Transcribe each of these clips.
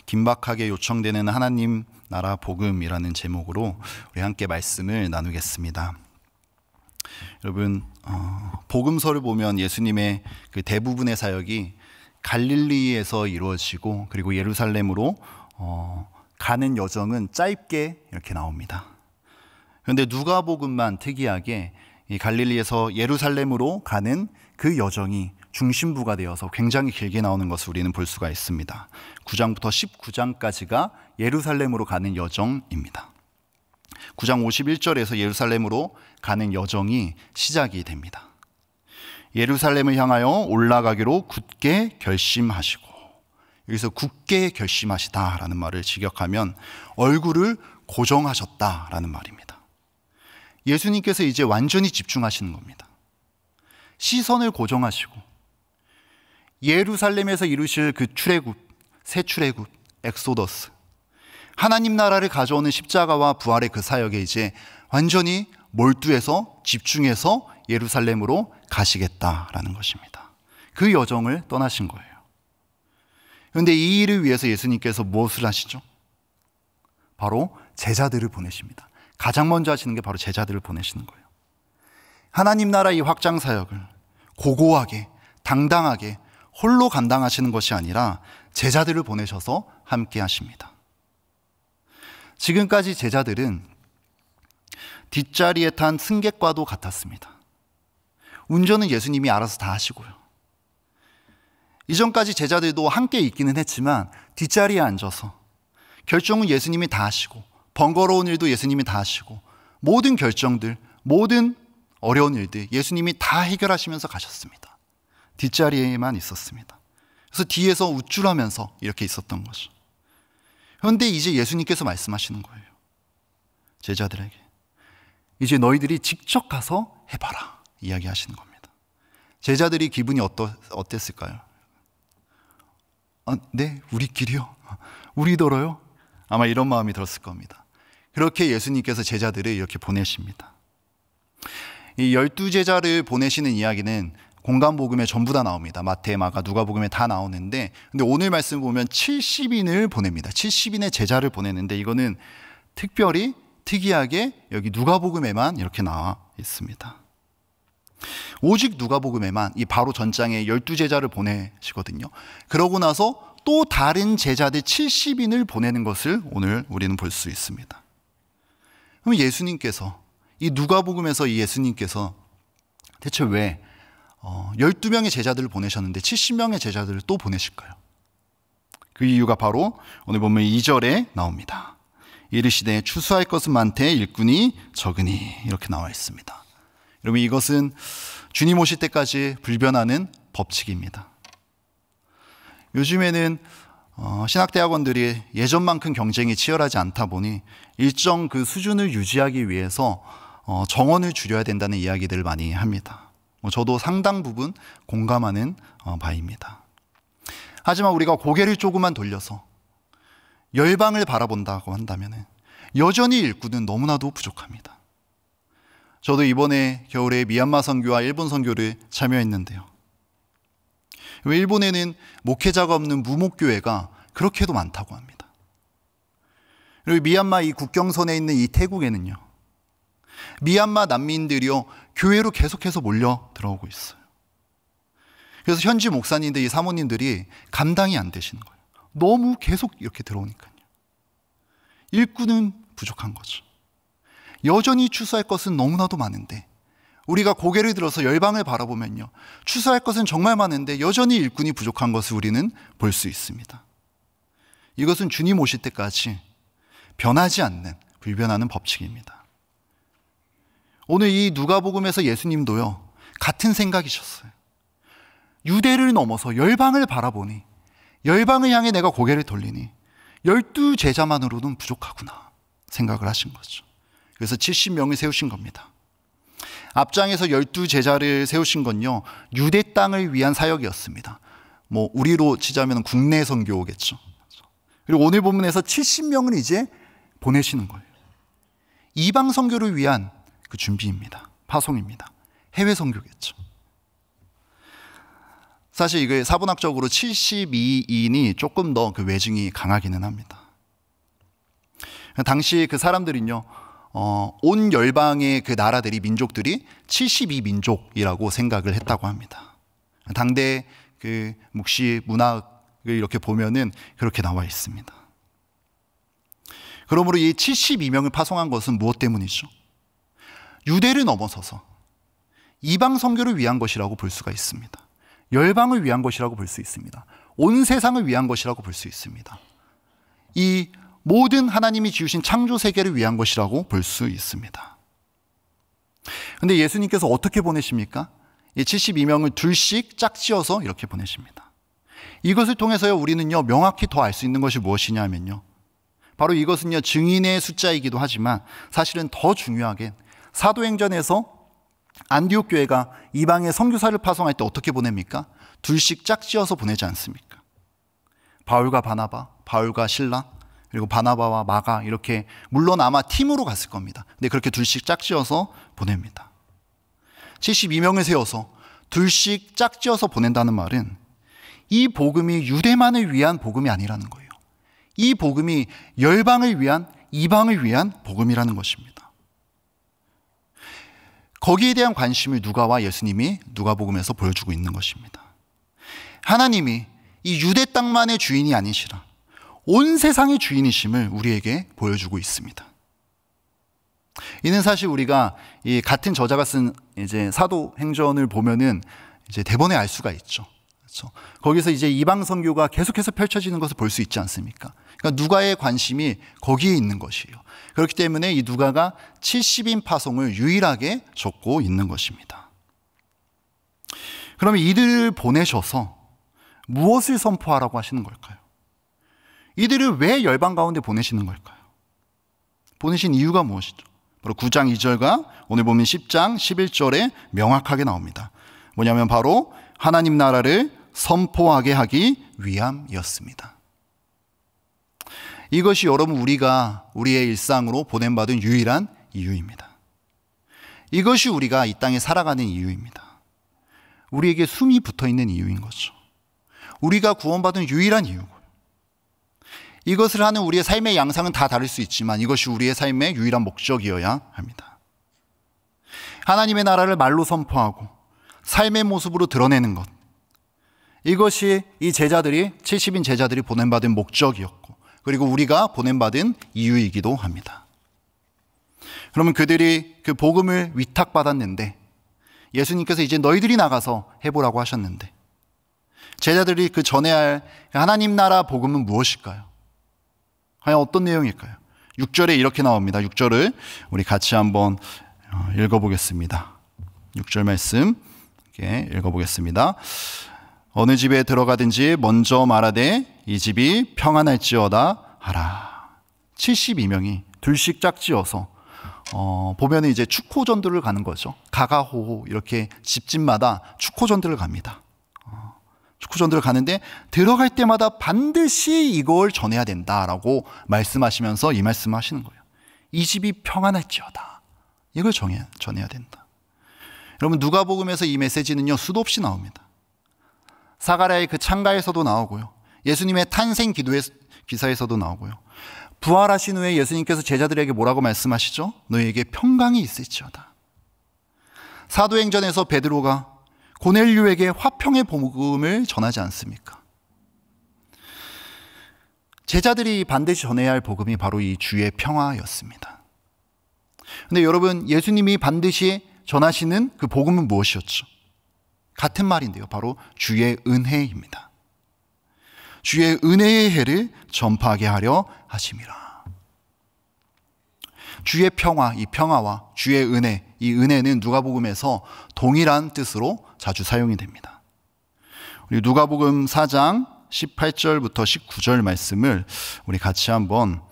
긴박하게 요청되는 하나님 나라 복음이라는 제목으로 우리 함께 말씀을 나누겠습니다. 여러분, 복음서를 보면 예수님의 그 대부분의 사역이 갈릴리에서 이루어지고 그리고 예루살렘으로 가는 여정은 짧게 이렇게 나옵니다. 그런데 누가복음만 특이하게 이 갈릴리에서 예루살렘으로 가는 그 여정이 중심부가 되어서 굉장히 길게 나오는 것을 우리는 볼 수가 있습니다. 9장부터 19장까지가 예루살렘으로 가는 여정입니다. 9장 51절에서 예루살렘으로 가는 여정이 시작이 됩니다. 예루살렘을 향하여 올라가기로 굳게 결심하시고, 여기서 굳게 결심하시다라는 말을 직역하면 얼굴을 고정하셨다라는 말입니다. 예수님께서 이제 완전히 집중하시는 겁니다. 시선을 고정하시고 예루살렘에서 이루실 그 출애굽, 새 출애굽, 엑소더스, 하나님 나라를 가져오는 십자가와 부활의 그 사역에 이제 완전히 몰두해서 집중해서 예루살렘으로 가시겠다라는 것입니다. 그 여정을 떠나신 거예요. 그런데 이 일을 위해서 예수님께서 무엇을 하시죠? 바로 제자들을 보내십니다. 가장 먼저 하시는 게 바로 제자들을 보내시는 거예요. 하나님 나라 이 확장 사역을 고고하게, 당당하게 홀로 감당하시는 것이 아니라 제자들을 보내셔서 함께 하십니다. 지금까지 제자들은 뒷자리에 탄 승객과도 같았습니다. 운전은 예수님이 알아서 다 하시고요. 이전까지 제자들도 함께 있기는 했지만 뒷자리에 앉아서 결정은 예수님이 다 하시고, 번거로운 일도 예수님이 다 하시고, 모든 결정들, 모든 어려운 일들 예수님이 다 해결하시면서 가셨습니다. 뒷자리에만 있었습니다. 그래서 뒤에서 우쭐하면서 이렇게 있었던 거죠. 그런데 이제 예수님께서 말씀하시는 거예요. 제자들에게 이제 너희들이 직접 가서 해봐라 이야기하시는 겁니다. 제자들이 기분이 어땠을까요? 네, 우리끼리요? 우리더러요? 아마 이런 마음이 들었을 겁니다. 그렇게 예수님께서 제자들을 이렇게 보내십니다. 이 12제자를 보내시는 이야기는 공간복음에 전부 다 나옵니다. 마태, 마가, 누가복음에 다 나오는데, 근데 오늘 말씀 보면 70인을 보냅니다. 70인의 제자를 보내는데 이거는 특별히 특이하게 여기 누가복음에만 이렇게 나와 있습니다. 오직 누가복음에만 이 바로 전장에 12제자를 보내시거든요. 그러고 나서 또 다른 제자들 70인을 보내는 것을 오늘 우리는 볼 수 있습니다. 그럼 예수님께서, 이 누가복음에서 이 예수님께서 대체 왜 12명의 제자들을 보내셨는데 70명의 제자들을 또 보내실까요? 그 이유가 바로 오늘 보면 2절에 나옵니다. 이르시되 추수할 것은 많되 일꾼이 적으니, 이렇게 나와 있습니다. 여러분, 이것은 주님 오실 때까지 불변하는 법칙입니다. 요즘에는 신학대학원들이 예전만큼 경쟁이 치열하지 않다 보니 일정 그 수준을 유지하기 위해서 정원을 줄여야 된다는 이야기들을 많이 합니다. 저도 상당 부분 공감하는 바입니다. 하지만 우리가 고개를 조금만 돌려서 열방을 바라본다고 한다면 여전히 일꾼은 너무나도 부족합니다. 저도 이번에 겨울에 미얀마 선교와 일본 선교를 참여했는데요. 일본에는 목회자가 없는 무목교회가 그렇게도 많다고 합니다. 그리고 미얀마 이 국경선에 있는 이 태국에는요, 미얀마 난민들이요 교회로 계속해서 몰려 들어오고 있어요. 그래서 현지 목사님들, 이 사모님들이 감당이 안 되시는 거예요. 너무 계속 이렇게 들어오니까요. 일꾼은 부족한 거죠. 여전히 추수할 것은 너무나도 많은데, 우리가 고개를 들어서 열방을 바라보면요, 추수할 것은 정말 많은데 여전히 일꾼이 부족한 것을 우리는 볼 수 있습니다. 이것은 주님 오실 때까지 변하지 않는 불변하는 법칙입니다. 오늘 이 누가복음에서 예수님도요 같은 생각이셨어요. 유대를 넘어서 열방을 바라보니, 열방을 향해 내가 고개를 돌리니 12제자만으로는 부족하구나 생각을 하신 거죠. 그래서 70명을 세우신 겁니다. 앞장에서 12제자를 세우신 건요 유대 땅을 위한 사역이었습니다. 우리로 치자면 국내 선교겠죠. 그리고 오늘 본문에서 70명을 이제 보내시는 거예요. 이방 선교를 위한 그 준비입니다. 파송입니다. 해외 선교겠죠. 사실 이게 사분학적으로 72인이 조금 더 그 외증이 강하기는 합니다. 당시 그 사람들은요, 온 열방의 그 나라들이, 민족들이 72민족이라고 생각을 했다고 합니다. 당대 그 묵시 문학을 이렇게 보면은 그렇게 나와 있습니다. 그러므로 이 72명을 파송한 것은 무엇 때문이죠? 유대를 넘어서서 이방 선교를 위한 것이라고 볼 수가 있습니다. 열방을 위한 것이라고 볼 수 있습니다. 온 세상을 위한 것이라고 볼 수 있습니다. 이 모든 하나님이 지으신 창조 세계를 위한 것이라고 볼 수 있습니다. 그런데 예수님께서 어떻게 보내십니까? 이 72명을 둘씩 짝지어서 이렇게 보내십니다. 이것을 통해서요, 우리는요, 명확히 더 알 수 있는 것이 무엇이냐면요, 바로 이것은요, 증인의 숫자이기도 하지만 사실은 더 중요하게 사도행전에서 안디옥 교회가 이방의 선교사를 파송할 때 어떻게 보냅니까? 둘씩 짝지어서 보내지 않습니까? 바울과 바나바, 바울과 실라, 그리고 바나바와 마가, 이렇게 물론 아마 팀으로 갔을 겁니다. 근데 그렇게 둘씩 짝지어서 보냅니다. 72명을 세워서 둘씩 짝지어서 보낸다는 말은 이 복음이 유대만을 위한 복음이 아니라는 거예요. 이 복음이 열방을 위한, 이방을 위한 복음이라는 것입니다. 거기에 대한 관심을 누가와 예수님이 누가복음에서 보여주고 있는 것입니다. 하나님이 이 유대 땅만의 주인이 아니시라 온 세상의 주인이심을 우리에게 보여주고 있습니다. 이는 사실 우리가 이 같은 저자가 쓴 이제 사도행전을 보면은 이제 대본에 알 수가 있죠. 그렇죠? 거기서 이제 이방 선교가 계속해서 펼쳐지는 것을 볼 수 있지 않습니까? 그러니까 누가의 관심이 거기에 있는 것이에요. 그렇기 때문에 이 누가가 70인 파송을 유일하게 적고 있는 것입니다. 그러면 이들을 보내셔서 무엇을 선포하라고 하시는 걸까요? 이들을 왜 열방 가운데 보내시는 걸까요? 보내신 이유가 무엇이죠? 바로 9장 2절과 오늘 보면 10장 11절에 명확하게 나옵니다. 뭐냐면 바로 하나님 나라를 선포하게 하기 위함이었습니다. 이것이 여러분 우리가 우리의 일상으로 보냄받은 유일한 이유입니다. 이것이 우리가 이 땅에 살아가는 이유입니다. 우리에게 숨이 붙어있는 이유인 거죠. 우리가 구원받은 유일한 이유고, 이것을 하는 우리의 삶의 양상은 다 다를 수 있지만 이것이 우리의 삶의 유일한 목적이어야 합니다. 하나님의 나라를 말로 선포하고 삶의 모습으로 드러내는 것, 이것이 이 제자들이 70인 제자들이 보냄받은 목적이었고, 그리고 우리가 보냄받은 이유이기도 합니다. 그러면 그들이 그 복음을 위탁받았는데 예수님께서 이제 너희들이 나가서 해보라고 하셨는데 제자들이 그 전해야 할 하나님 나라 복음은 무엇일까요? 과연 어떤 내용일까요? 6절에 이렇게 나옵니다. 6절을 우리 같이 한번 읽어보겠습니다. 6절 말씀 읽어보겠습니다. 어느 집에 들어가든지 먼저 말하되 이 집이 평안할지어다 하라. 72명이 둘씩 짝지어서 보면 이제 축호전들을 가는 거죠. 가가호호 이렇게 집집마다 축호전들을 갑니다. 축호전들을 가는데 들어갈 때마다 반드시 이걸 전해야 된다라고 말씀하시면서 이 말씀을 하시는 거예요. 이 집이 평안할지어다. 이걸 전해야 된다. 여러분 누가복음에서 이 메시지는요 수도 없이 나옵니다. 사가랴의 그 창가에서도 나오고요. 예수님의 탄생 기사에서도 나오고요. 부활하신 후에 예수님께서 제자들에게 뭐라고 말씀하시죠? 너희에게 평강이 있을지어다. 사도행전에서 베드로가 고넬료에게 화평의 복음을 전하지 않습니까? 제자들이 반드시 전해야 할 복음이 바로 이 주의 평화였습니다. 그런데 여러분 예수님이 반드시 전하시는 그 복음은 무엇이었죠? 같은 말인데요. 바로 주의 은혜입니다. 주의 은혜의 해를 전파하게 하려 하심이라. 주의 평화, 이 평화와 주의 은혜, 이 은혜는 누가복음에서 동일한 뜻으로 자주 사용이 됩니다. 우리 누가복음 4장 18절부터 19절 말씀을 우리 같이 한번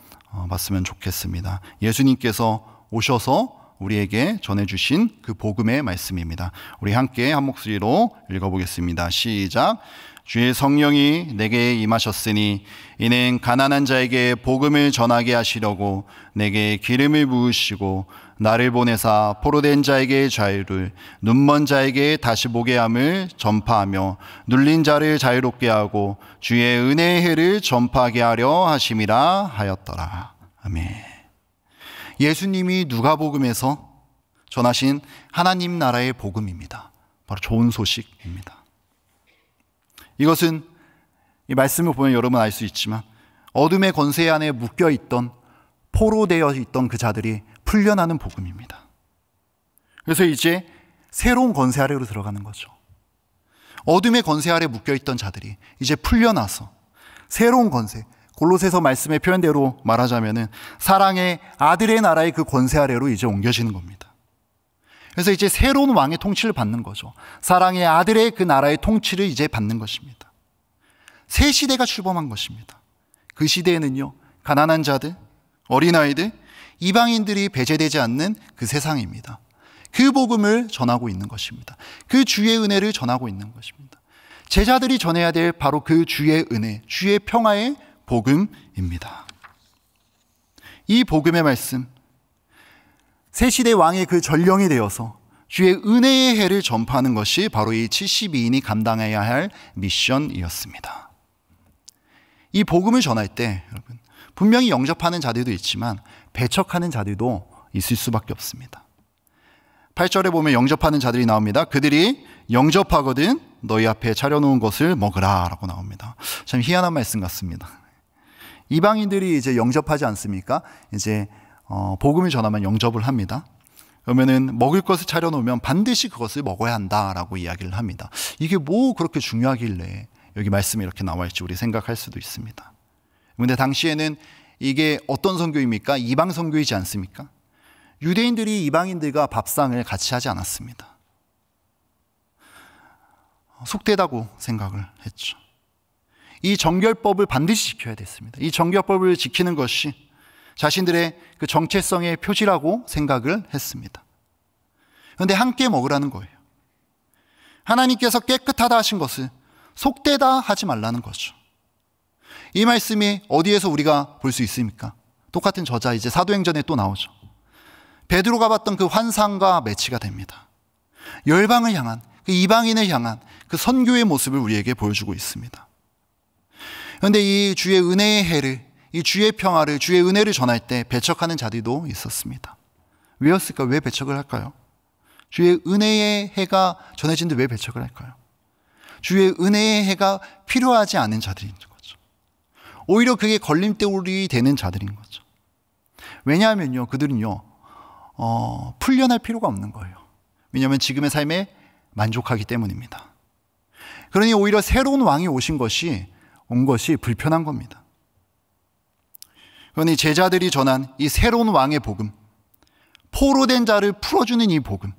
봤으면 좋겠습니다. 예수님께서 오셔서 우리에게 전해주신 그 복음의 말씀입니다. 우리 함께 한 목소리로 읽어보겠습니다. 시작. 주의 성령이 내게 임하셨으니 이는 가난한 자에게 복음을 전하게 하시려고 내게 기름을 부으시고 나를 보내사 포로된 자에게 자유를, 눈먼 자에게 다시 보게 함을 전파하며 눌린 자를 자유롭게 하고 주의 은혜의 해를 전파하게 하려 하심이라 하였더라. 아멘. 예수님이 누가복음에서 전하신 하나님 나라의 복음입니다. 바로 좋은 소식입니다. 이것은 이 말씀을 보면 여러분 알 수 있지만 어둠의 권세 안에 묶여있던, 포로되어 있던 그 자들이 풀려나는 복음입니다. 그래서 이제 새로운 권세 아래로 들어가는 거죠. 어둠의 권세 아래 묶여있던 자들이 이제 풀려나서 새로운 권세, 골로새서 말씀의 표현대로 말하자면은 사랑의 아들의 나라의 그 권세 아래로 이제 옮겨지는 겁니다. 그래서 이제 새로운 왕의 통치를 받는 거죠. 사랑의 아들의 그 나라의 통치를 이제 받는 것입니다. 새 시대가 출범한 것입니다. 그 시대에는요, 가난한 자들, 어린아이들, 이방인들이 배제되지 않는 그 세상입니다. 그 복음을 전하고 있는 것입니다. 그 주의 은혜를 전하고 있는 것입니다. 제자들이 전해야 될 바로 그 주의 은혜, 주의 평화의 복음입니다. 이 복음의 말씀, 새 시대 왕의 그 전령이 되어서 주의 은혜의 해를 전파하는 것이 바로 이 72인이 감당해야 할 미션이었습니다. 이 복음을 전할 때 여러분, 분명히 영접하는 자들도 있지만 배척하는 자들도 있을 수밖에 없습니다. 8절에 보면 영접하는 자들이 나옵니다. 그들이 영접하거든 너희 앞에 차려놓은 것을 먹으라 라고 나옵니다. 참 희한한 말씀 같습니다. 이방인들이 이제 영접하지 않습니까? 이제 복음을 전하면 영접을 합니다. 그러면은 먹을 것을 차려놓으면 반드시 그것을 먹어야 한다라고 이야기를 합니다. 이게 뭐 그렇게 중요하길래 여기 말씀이 이렇게 나와 있지 우리 생각할 수도 있습니다. 그런데 당시에는 이게 어떤 선교입니까? 이방 선교이지 않습니까? 유대인들이 이방인들과 밥상을 같이 하지 않았습니다. 속되다고 생각을 했죠. 이 정결법을 반드시 지켜야 됐습니다. 이 정결법을 지키는 것이 자신들의 그 정체성의 표시라고 생각을 했습니다. 그런데 함께 먹으라는 거예요. 하나님께서 깨끗하다 하신 것을 속되다 하지 말라는 거죠. 이 말씀이 어디에서 우리가 볼 수 있습니까? 똑같은 저자 이제 사도행전에 또 나오죠. 베드로가 봤던 그 환상과 매치가 됩니다. 열방을 향한, 그 이방인을 향한 그 선교의 모습을 우리에게 보여주고 있습니다. 그런데 이 주의 은혜의 해를, 이 주의 평화를, 주의 은혜를 전할 때 배척하는 자들도 있었습니다. 왜였을까? 왜 배척을 할까요? 주의 은혜의 해가 전해진데 왜 배척을 할까요? 주의 은혜의 해가 필요하지 않은 자들인 거죠. 오히려 그게 걸림돌이 되는 자들인 거죠. 왜냐하면요, 그들은요, 풀려날 필요가 없는 거예요. 왜냐하면 지금의 삶에 만족하기 때문입니다. 그러니 오히려 새로운 왕이 온 것이 불편한 겁니다. 그러니 제자들이 전한 이 새로운 왕의 복음, 포로된 자를 풀어주는 이 복음,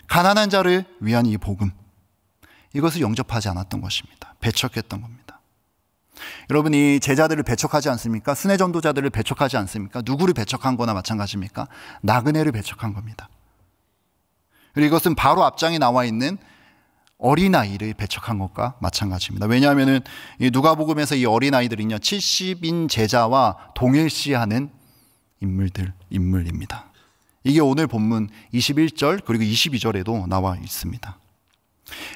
가난한 자를 위한 이 복음, 이것을 영접하지 않았던 것입니다. 배척했던 겁니다. 여러분이 제자들을 배척하지 않습니까? 순회 전도자들을 배척하지 않습니까? 누구를 배척한 거나 마찬가지입니까? 나그네를 배척한 겁니다. 그리고 이것은 바로 앞장에 나와 있는 어린아이를 배척한 것과 마찬가지입니다. 왜냐하면 이 누가복음에서 이 어린아이들은요 70인 제자와 동일시하는 인물입니다. 이게 오늘 본문 21절 그리고 22절에도 나와 있습니다.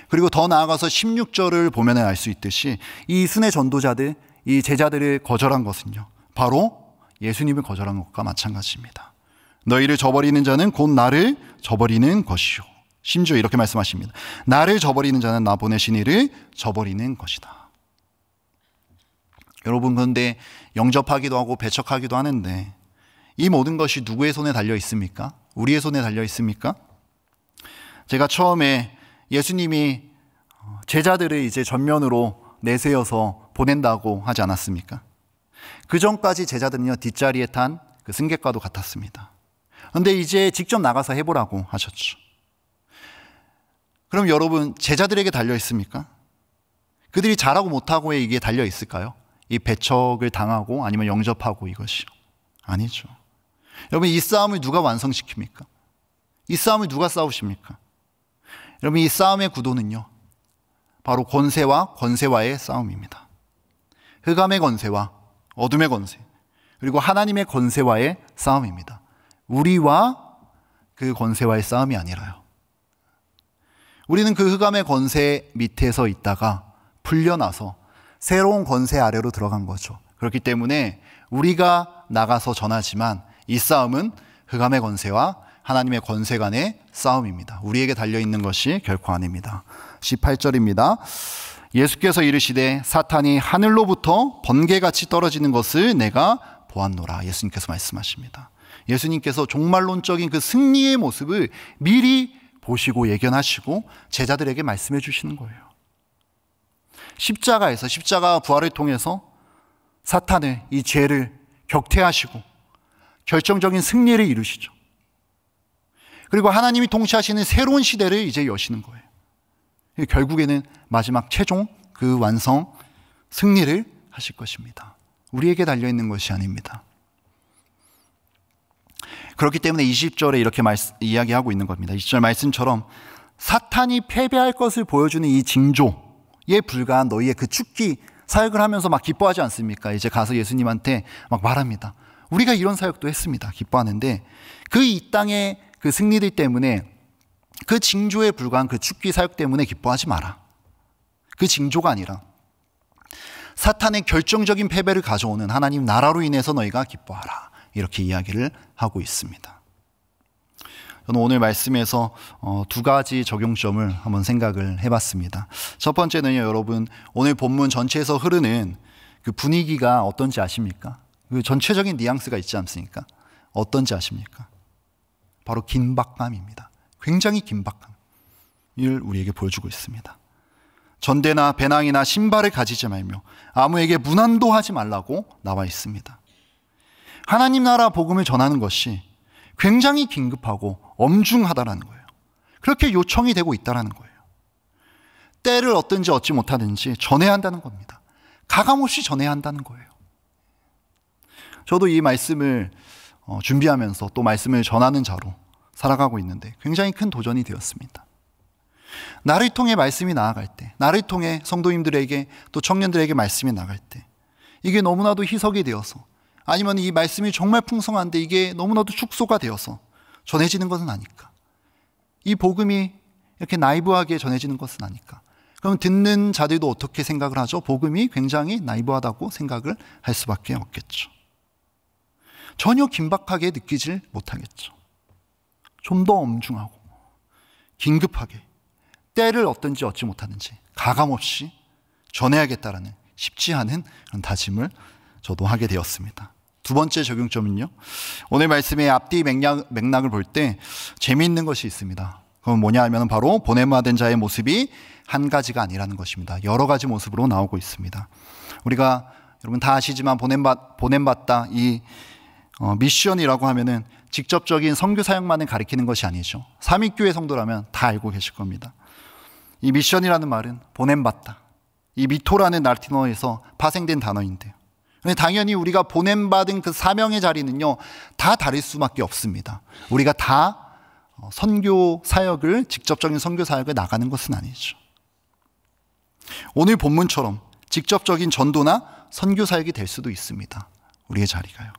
그리고 더 나아가서 16절을 보면 알 수 있듯이 이 순회 전도자들, 이 제자들을 거절한 것은요 바로 예수님을 거절한 것과 마찬가지입니다. 너희를 저버리는 자는 곧 나를 저버리는 것이요. 심지어 이렇게 말씀하십니다. 나를 저버리는 자는 나 보내신 이를 저버리는 것이다. 여러분, 그런데 영접하기도 하고 배척하기도 하는데 이 모든 것이 누구의 손에 달려 있습니까? 우리의 손에 달려 있습니까? 제가 처음에 예수님이 제자들을 이제 전면으로 내세워서 보낸다고 하지 않았습니까? 그 전까지 제자들은요 뒷자리에 탄 그 승객과도 같았습니다. 그런데 이제 직접 나가서 해보라고 하셨죠. 그럼 여러분, 제자들에게 달려 있습니까? 그들이 잘하고 못하고에 이게 달려 있을까요? 이 배척을 당하고 아니면 영접하고 이것이요? 아니죠. 여러분, 이 싸움을 누가 바로 권세와 권세와의 싸움입니다. 흑암의 권세와 어둠의 권세, 그리고 하나님의 권세와의 싸움입니다. 우리와 그 권세와의 싸움이 아니라요. 우리는 그 흑암의 권세 밑에서 있다가 풀려나서 새로운 권세 아래로 들어간 거죠. 그렇기 때문에 우리가 나가서 전하지만 이 싸움은 흑암의 권세와 하나님의 권세 간의 싸움입니다. 우리에게 달려있는 것이 결코 아닙니다. 18절입니다. 예수께서 이르시되 사탄이 하늘로부터 번개같이 떨어지는 것을 내가 보았노라. 예수님께서 말씀하십니다. 예수님께서 종말론적인 그 승리의 모습을 미리 보시고 예견하시고 제자들에게 말씀해 주시는 거예요. 십자가 부활을 통해서 사탄을, 이 죄를 격퇴하시고 결정적인 승리를 이루시죠. 그리고 하나님이 통치하시는 새로운 시대를 이제 여시는 거예요. 결국에는 마지막 최종 그 완성 승리를 하실 것입니다. 우리에게 달려있는 것이 아닙니다. 그렇기 때문에 20절에 이렇게 이야기하고 있는 겁니다. 20절 말씀처럼 사탄이 패배할 것을 보여주는 이 징조에 불과한 너희의 그 축기 사역을 하면서 막 기뻐하지 않습니까? 이제 가서 예수님한테 막 말합니다. 우리가 이런 사역도 했습니다. 기뻐하는데 그 이 땅의 그 승리들 때문에 그 징조에 불과한 그 축기 사역 때문에 기뻐하지 마라. 그 징조가 아니라 사탄의 결정적인 패배를 가져오는 하나님 나라로 인해서 너희가 기뻐하라. 이렇게 이야기를 하고 있습니다. 저는 오늘 말씀에서 두 가지 적용점을 한번 생각을 해봤습니다. 첫 번째는요, 여러분, 오늘 본문 전체에서 흐르는 그 분위기가 어떤지 아십니까? 그 전체적인 뉘앙스가 있지 않습니까? 어떤지 아십니까? 바로 긴박감입니다. 굉장히 긴박함을 우리에게 보여주고 있습니다. 전대나 배낭이나 신발을 가지지 말며 아무에게 문안도 하지 말라고 나와 있습니다. 하나님 나라 복음을 전하는 것이 굉장히 긴급하고 엄중하다라는 거예요. 그렇게 요청이 되고 있다라는 거예요. 때를 얻든지 얻지 못하든지 전해야 한다는 겁니다. 가감없이 전해야 한다는 거예요. 저도 이 말씀을 준비하면서 또 말씀을 전하는 자로 살아가고 있는데 굉장히 큰 도전이 되었습니다. 나를 통해 말씀이 나아갈 때, 나를 통해 성도님들에게 또 청년들에게 말씀이 나갈 때 이게 너무나도 희석이 되어서, 아니면 이 말씀이 정말 풍성한데 이게 너무나도 축소가 되어서 전해지는 것은 아닐까? 이 복음이 이렇게 나이브하게 전해지는 것은 아닐까? 그럼 듣는 자들도 어떻게 생각을 하죠? 복음이 굉장히 나이브하다고 생각을 할 수밖에 없겠죠. 전혀 긴박하게 느끼질 못하겠죠. 좀 더 엄중하고 긴급하게 때를 얻든지 얻지 못하든지 가감없이 전해야겠다라는 쉽지 않은 그런 다짐을 저도 하게 되었습니다. 두 번째 적용점은요, 오늘 말씀의 앞뒤 맥락을 볼 때 재미있는 것이 있습니다. 그건 뭐냐 하면 바로 보냄받은 자의 모습이 한 가지가 아니라는 것입니다. 여러 가지 모습으로 나오고 있습니다. 우리가 여러분 다 아시지만 보냄받다, 이 미션이라고 하면은 직접적인 선교 사역만을 가리키는 것이 아니죠. 삼위교회 성도라면 다 알고 계실 겁니다. 이 미션이라는 말은 보냄받다, 이 미토라는 라틴어에서 파생된 단어인데요. 당연히 우리가 보냄받은 그 사명의 자리는요, 다 다를 수밖에 없습니다. 우리가 다 선교 사역을, 직접적인 선교 사역을 나가는 것은 아니죠. 오늘 본문처럼 직접적인 전도나 선교 사역이 될 수도 있습니다. 우리의 자리가요.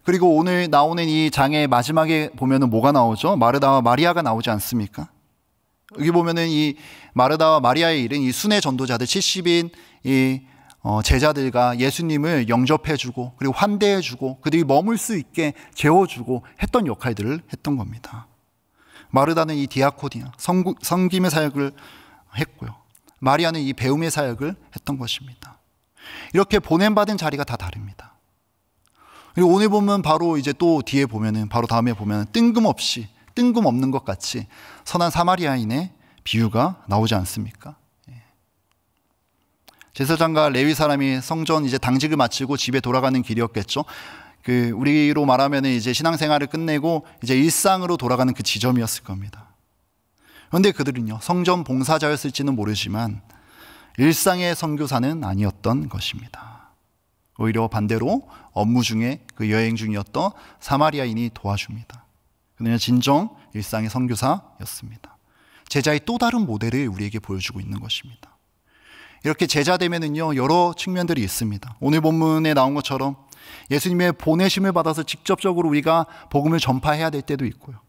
그리고 오늘 나오는 이 장의 마지막에 보면은 뭐가 나오죠? 마르다와 마리아가 나오지 않습니까? 여기 보면은 이 마르다와 마리아의 일은 이 순회 전도자들 70인 이 제자들과 예수님을 영접해주고 그리고 환대해주고 그들이 머물 수 있게 재워주고 했던 역할들을 했던 겁니다. 마르다는 이 디아코니아, 섬김의 사역을 했고요. 마리아는 이 배움의 사역을 했던 것입니다. 이렇게 보냄받은 자리가 다 다릅니다. 그리고 오늘 보면 바로 이제 또 뒤에 보면은, 바로 다음에 보면은 뜬금없는 것 같이 선한 사마리아인의 비유가 나오지 않습니까? 제사장과 레위 사람이 성전 이제 당직을 마치고 집에 돌아가는 길이었겠죠. 그 우리로 말하면 이제 신앙생활을 끝내고 이제 일상으로 돌아가는 그 지점이었을 겁니다. 그런데 그들은요, 성전 봉사자였을지는 모르지만 일상의 선교사는 아니었던 것입니다. 오히려 반대로 업무 중에 그 여행 중이었던 사마리아인이 도와줍니다. 그는 진정 일상의 선교사였습니다. 제자의 또 다른 모델을 우리에게 보여주고 있는 것입니다. 이렇게 제자 되면은요, 여러 측면들이 있습니다. 오늘 본문에 나온 것처럼 예수님의 보내심을 받아서 직접적으로 우리가 복음을 전파해야 될 때도 있고요.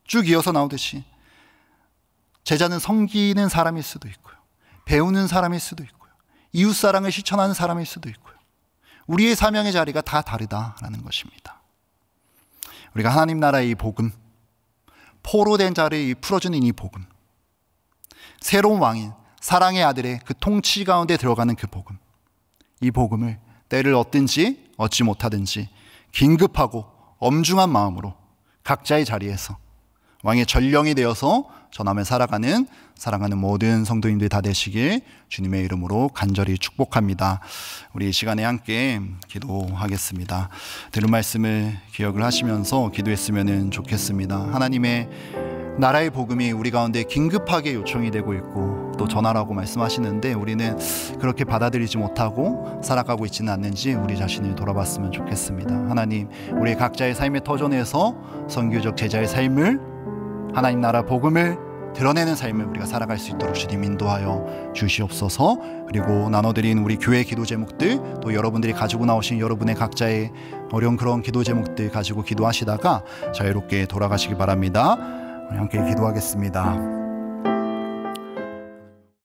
쭉 이어서 나오듯이 제자는 섬기는 사람일 수도 있고요. 배우는 사람일 수도 있고요. 이웃사랑을 실천하는 사람일 수도 있고요. 우리의 사명의 자리가 다 다르다라는 것입니다. 우리가 하나님 나라의 이 복음, 포로된 자를 풀어주는 이 복음, 새로운 왕인 사랑의 아들의 그 통치 가운데 들어가는 그 복음, 이 복음을 때를 얻든지 얻지 못하든지 긴급하고 엄중한 마음으로 각자의 자리에서 왕의 전령이 되어서 전하며 살아가는 사랑하는 모든 성도님들 다 되시길 주님의 이름으로 간절히 축복합니다. 우리 이 시간에 함께 기도하겠습니다. 들은 말씀을 기억을 하시면서 기도했으면 좋겠습니다. 하나님의 나라의 복음이 우리 가운데 긴급하게 요청이 되고 있고 또 전하라고 말씀하시는데 우리는 그렇게 받아들이지 못하고 살아가고 있지는 않는지 우리 자신을 돌아봤으면 좋겠습니다. 하나님, 우리 각자의 삶의 터전에서 선교적 제자의 삶을, 하나님 나라 복음을 드러내는 삶을 우리가 살아갈 수 있도록 주님 인도하여 주시옵소서. 그리고 나눠드린 우리 교회 기도 제목들, 또 여러분들이 가지고 나오신 여러분의 각자의 어려운 그런 기도 제목들 가지고 기도하시다가 자유롭게 돌아가시기 바랍니다. 함께 기도하겠습니다.